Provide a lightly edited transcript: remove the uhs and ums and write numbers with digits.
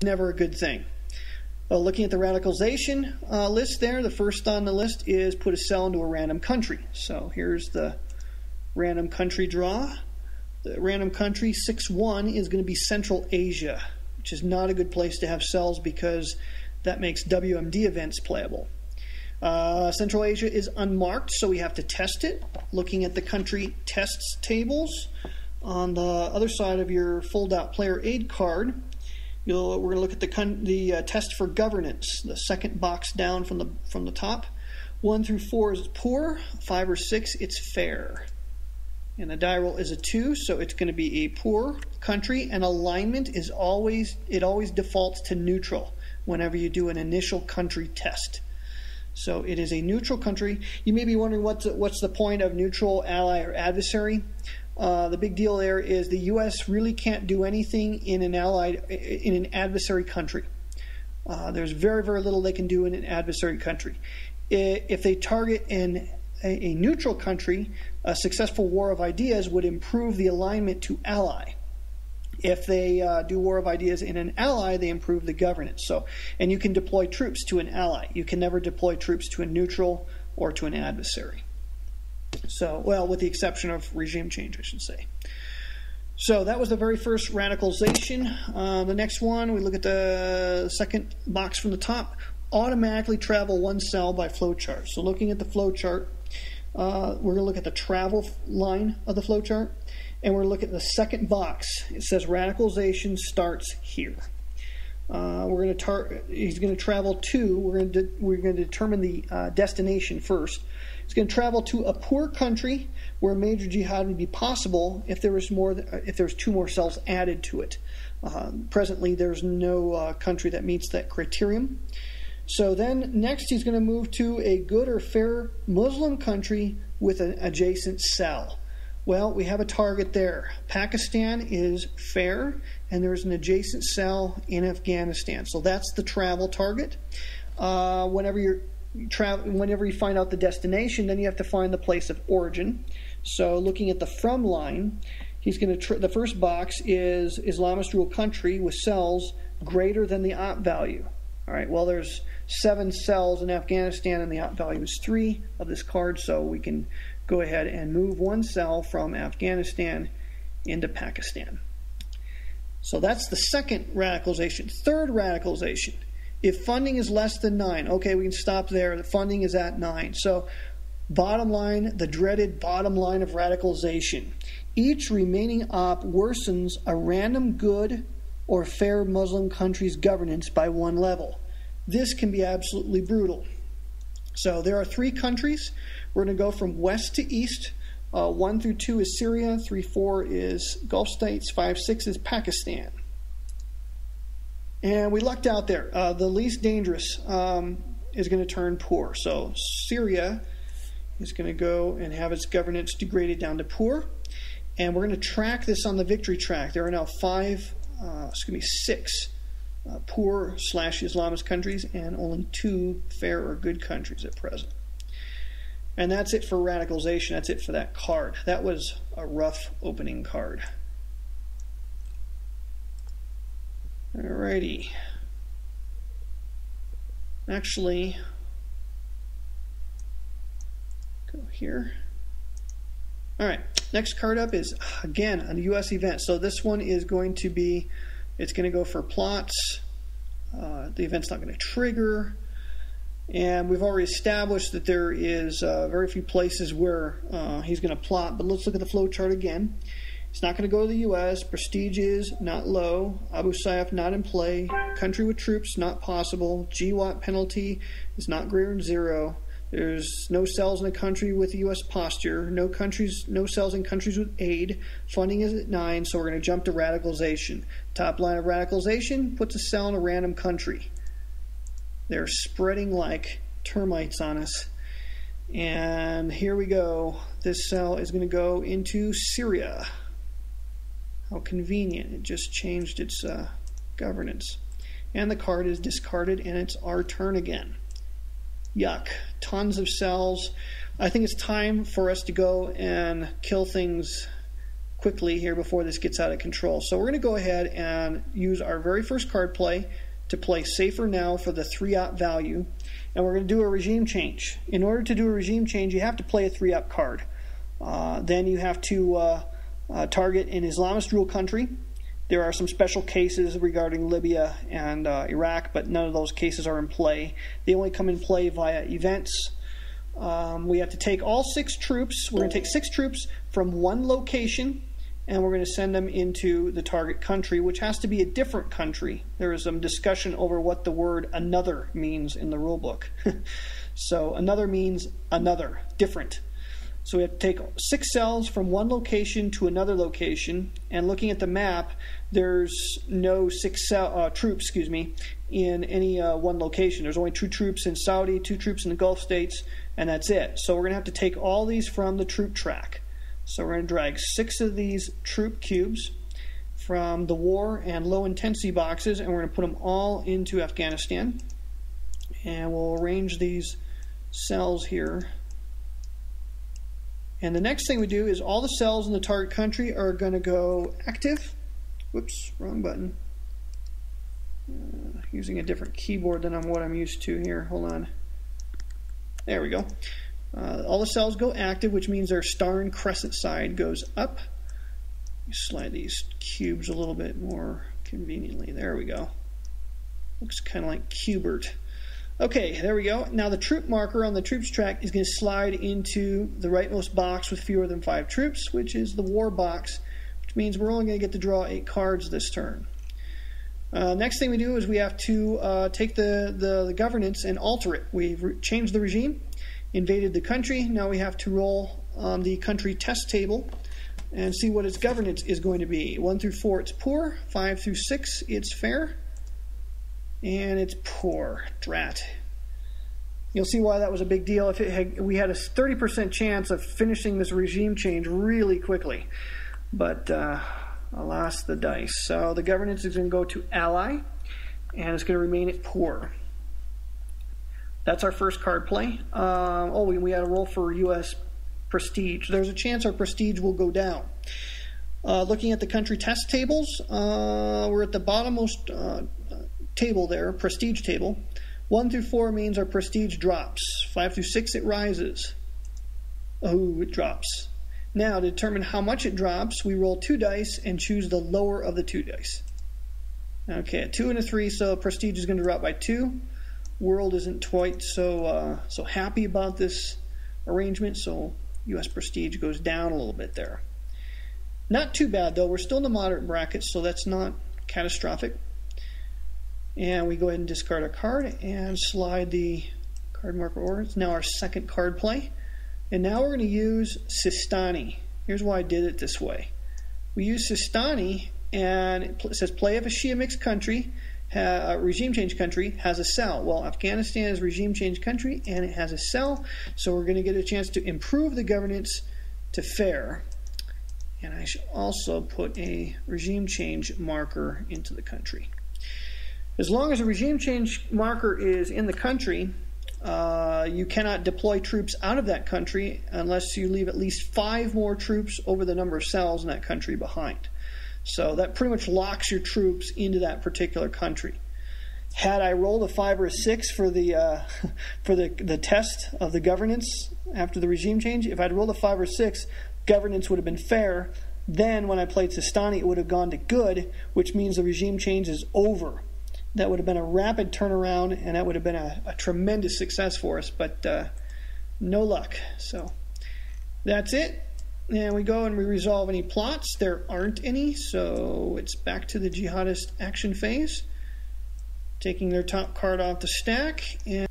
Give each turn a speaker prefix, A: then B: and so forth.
A: Never a good thing. Looking at the radicalization list there, the first on the list is put a cell into a random country. So here's the random country draw. The random country 6-1 is going to be Central Asia, which is not a good place to have cells because that makes WMD events playable. Central Asia is unmarked, so we have to test it. Looking at the country tests tables, on the other side of your fold-out player aid card, we're going to look at the test for governance, the second box down from the top. 1 through 4 is poor, 5 or 6 it's fair. And the die roll is a 2, so it's going to be a poor country, and alignment is always defaults to neutral whenever you do an initial country test. So it is a neutral country. You may be wondering what's the point of neutral, ally, or adversary. The big deal there is the U.S. really can't do anything in an adversary country. There's very, very little they can do in an adversary country. If they target a neutral country, a successful war of ideas would improve the alignment to ally. If they do war of ideas in an ally, they improve the governance. And you can deploy troops to an ally. You can never deploy troops to a neutral or to an adversary. So, well, with the exception of regime change, I should say. So that was the very first radicalization. The next one, we look at the second box from the top. Automatically travel one cell by flowchart. So looking at the flowchart, we're going to look at the travel line of the flowchart, and we're going to look at the second box. It says radicalization starts here. He's going to travel to. We're going to determine the destination first. He's going to travel to a poor country where major jihad would be possible if there's 2 more cells added to it. Presently, there's no country that meets that criterion. So then next he's going to move to a good or fair Muslim country with an adjacent cell. Well, we have a target there. Pakistan is fair, and there's an adjacent cell in Afghanistan. So that's the travel target. Whenever you find out the destination, then you have to find the place of origin. So looking at the from line, he's going to the first box is Islamist rule country with cells greater than the op value. All right, well, there's 7 cells in Afghanistan, and the op value is 3 of this card, so we can go ahead and move 1 cell from Afghanistan into Pakistan. So that's the second radicalization. Third radicalization, if funding is less than 9, okay, we can stop there. The funding is at 9. So bottom line, the dreaded bottom line of radicalization. Each remaining op worsens a random good or fair Muslim country's governance by 1 level. This can be absolutely brutal. So there are 3 countries. We're going to go from west to east. 1 through 2 is Syria, 3, 4 is Gulf states, 5, 6 is Pakistan. And we lucked out there. The least dangerous is going to turn poor. So Syria is going to go and have its governance degraded down to poor. And we're going to track this on the victory track. There are now 6 poor / Islamist countries and only 2 fair or good countries at present. And that's it for radicalization. That's it for that card. That was a rough opening card. Alrighty. Actually, go here. Alright, next card up is, again, a U.S. event. So this one is going to be, it's going to go for plots. The event's not going to trigger. And we've already established that there is very few places where he's going to plot. But let's look at the flow chart again. It's not going to go to the U.S. Prestige is not low. Abu Sayyaf not in play. Country with troops not possible. GWAT penalty is not greater than 0. There's no cells in a country with U.S. posture. No cells in countries with aid. Funding is at 9, so we're going to jump to radicalization. Top line of radicalization puts a cell in a random country. They're spreading like termites on us. And here we go. This cell is going to go into Syria. How convenient. It just changed its governance. And the card is discarded, and it's our turn again. Yuck. Tons of cells. I think it's time for us to go and kill things quickly here before this gets out of control. So we're going to go ahead and use our very first card play to play Safer Now for the 3-op value, and we're going to do a regime change. In order to do a regime change, you have to play a 3-op card. Then you have to target an Islamist rule country. There are some special cases regarding Libya and Iraq, but none of those cases are in play. They only come in play via events. We have to take all 6 troops. We're going to take 6 troops from one location, and we're going to send them into the target country, which has to be a different country. There is some discussion over what the word another means in the rulebook. So another means another, different. So we have to take 6 cells from one location to another location, and looking at the map, there's no 6 troops, in any one location. There's only 2 troops in Saudi, 2 troops in the Gulf states, and that's it. So we're going to have to take all these from the troop track. So we're going to drag 6 of these troop cubes from the war and low intensity boxes, and we're going to put them all into Afghanistan. And we'll arrange these cells here. And the next thing we do is all the cells in the target country are going to go active. Whoops, wrong button. Using a different keyboard than what I'm used to here. Hold on. There we go. All the cells go active, which means their star and crescent side goes up. Slide these cubes a little bit more conveniently. There we go. Looks kind of like Cubert. Okay, there we go. Now the troop marker on the troops track is going to slide into the rightmost box with fewer than 5 troops, which is the war box, which means we're only going to get to draw 8 cards this turn. Next thing we do is we have to take the governance and alter it. We've changed the regime, invaded the country. Now we have to roll on the country test table and see what its governance is going to be. 1 through 4, it's poor. 5 through 6, it's fair. And it's poor. Drat. You'll see why that was a big deal. We had a 30% chance of finishing this regime change really quickly. But alas, the dice. So the governance is going to go to ally, and it's going to remain at poor. That's our first card play. We had a roll for U.S. prestige. There's a chance our prestige will go down. Looking at the country test tables, we're at the bottommost table there, prestige table. 1 through 4 means our prestige drops. 5 through 6, it rises. Oh, it drops. Now, to determine how much it drops, we roll 2 dice and choose the lower of the 2 dice. Okay, a 2 and a 3, so prestige is going to drop by 2. World isn't quite so happy about this arrangement, so U.S. prestige goes down a little bit there. Not too bad, though. We're still in the moderate bracket, so that's not catastrophic. And we go ahead and discard a card and slide the card marker over. It's now our second card play. And now we're going to use Sistani. Here's why I did it this way. We use Sistani, and it says play if a Shia mixed country, regime change country, has a cell. Well, Afghanistan is regime change country, and it has a cell, so we're going to get a chance to improve the governance to fair. And I should also put a regime change marker into the country. As long as a regime change marker is in the country, you cannot deploy troops out of that country unless you leave at least 5 more troops over the number of cells in that country behind. So that pretty much locks your troops into that particular country. Had I rolled a 5 or a 6 for the test of the governance after the regime change, if I'd rolled a 5 or 6, governance would have been fair. Then when I played Sistani, it would have gone to good, which means the regime change is over. That would have been a rapid turnaround, and that would have been a tremendous success for us, but no luck. So that's it. And we go and we resolve any plots. There aren't any, so it's back to the Jihadist action phase. Taking their top card off the stack, and